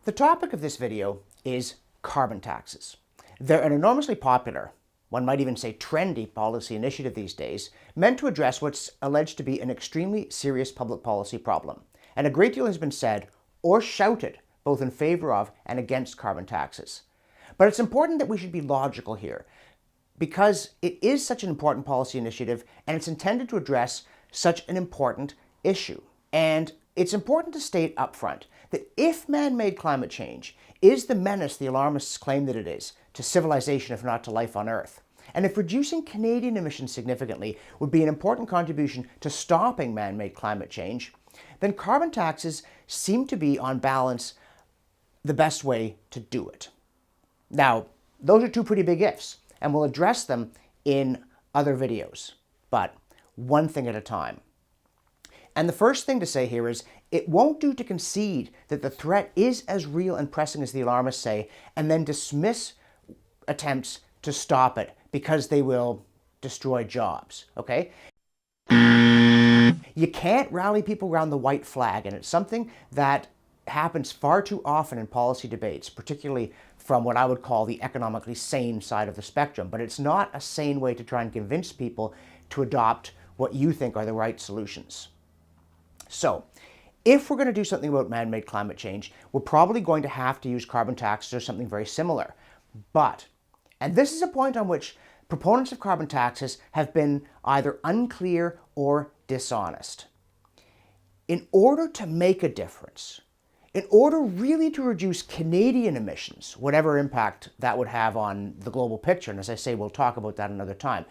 The topic of this video is carbon taxes. They're an enormously popular, one might even say trendy policy initiative these days, meant to address what's alleged to be an extremely serious public policy problem. And a great deal has been said or shouted both in favor of and against carbon taxes. But it's important that we should be logical here, because it is such an important policy initiative and it's intended to address such an important issue. And it's important to state up front that if man-made climate change is the menace the alarmists claim that it is to civilization, if not to life on Earth, and if reducing Canadian emissions significantly would be an important contribution to stopping man-made climate change, then carbon taxes seem to be, on balance, the best way to do it. Now, those are two pretty big ifs, and we'll address them in other videos, but one thing at a time. And the first thing to say here is, it won't do to concede that the threat is as real and pressing as the alarmists say, and then dismiss attempts to stop it because they will destroy jobs, okay? You can't rally people around the white flag, and it's something that happens far too often in policy debates, particularly from what I would call the economically sane side of the spectrum. But it's not a sane way to try and convince people to adopt what you think are the right solutions. So, if we're going to do something about man-made climate change, we're probably going to have to use carbon taxes or something very similar. But, and this is a point on which proponents of carbon taxes have been either unclear or dishonest. In order to make a difference, in order really to reduce Canadian emissions, whatever impact that would have on the global picture, and as I say, we'll talk about that another time,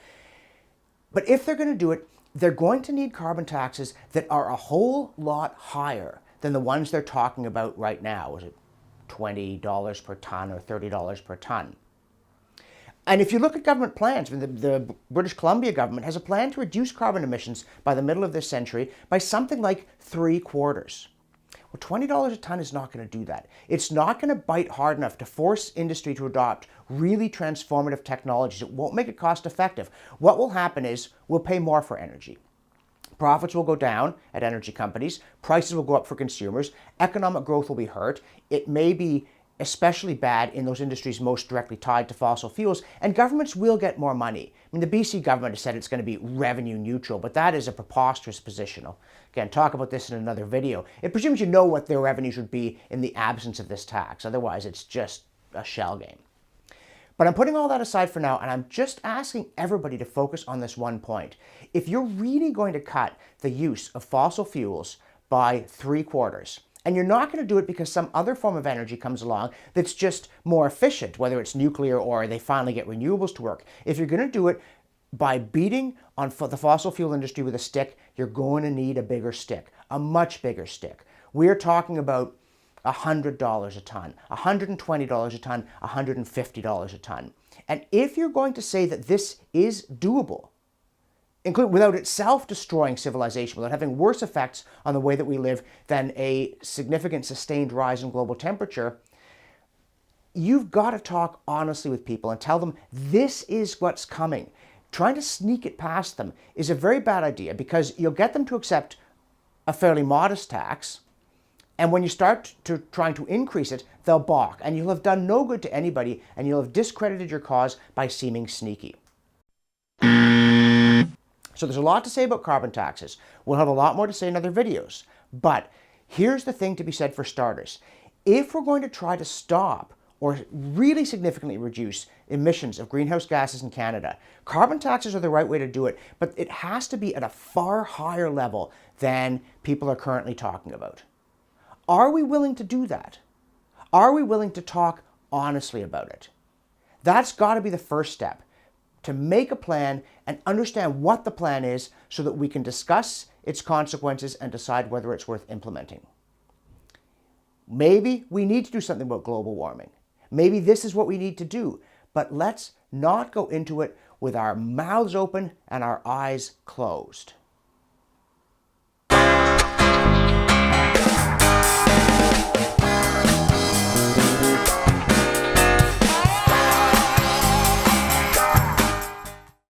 but if they're going to do it, they're going to need carbon taxes that are a whole lot higher than the ones they're talking about right now. Is it $20 per ton or $30 per ton? And if you look at government plans, the British Columbia government has a plan to reduce carbon emissions by the middle of this century by something like 3/4. Well, $20 a ton is not going to do that. It's not going to bite hard enough to force industry to adopt really transformative technologies. It won't make it cost effective. What will happen is we'll pay more for energy. Profits will go down at energy companies. Prices will go up for consumers. Economic growth will be hurt. It may be especially bad in those industries most directly tied to fossil fuels, and governments will get more money. I mean, the BC government has said it's going to be revenue neutral, but that is a preposterous position. I'll, again, talk about this in another video. It presumes you know what their revenues would be in the absence of this tax. Otherwise, it's just a shell game. But I'm putting all that aside for now, and I'm just asking everybody to focus on this one point. If you're really going to cut the use of fossil fuels by 3/4, and you're not going to do it because some other form of energy comes along that's just more efficient, whether it's nuclear or they finally get renewables to work. If you're going to do it by beating on the fossil fuel industry with a stick, you're going to need a bigger stick, a much bigger stick. We're talking about $100 a ton, $120 a ton, $150 a ton. And if you're going to say that this is doable, without itself destroying civilization, without having worse effects on the way that we live than a significant sustained rise in global temperature, you've got to talk honestly with people and tell them this is what's coming. Trying to sneak it past them is a very bad idea, because you'll get them to accept a fairly modest tax, and when you start trying to increase it, they'll balk, and you'll have done no good to anybody, and you'll have discredited your cause by seeming sneaky. So there's a lot to say about carbon taxes. We'll have a lot more to say in other videos. But here's the thing to be said for starters. If we're going to try to stop or really significantly reduce emissions of greenhouse gases in Canada, carbon taxes are the right way to do it, but it has to be at a far higher level than people are currently talking about. Are we willing to do that? Are we willing to talk honestly about it? That's got to be the first step. To make a plan and understand what the plan is so that we can discuss its consequences and decide whether it's worth implementing. Maybe we need to do something about global warming. Maybe this is what we need to do, but let's not go into it with our mouths open and our eyes closed.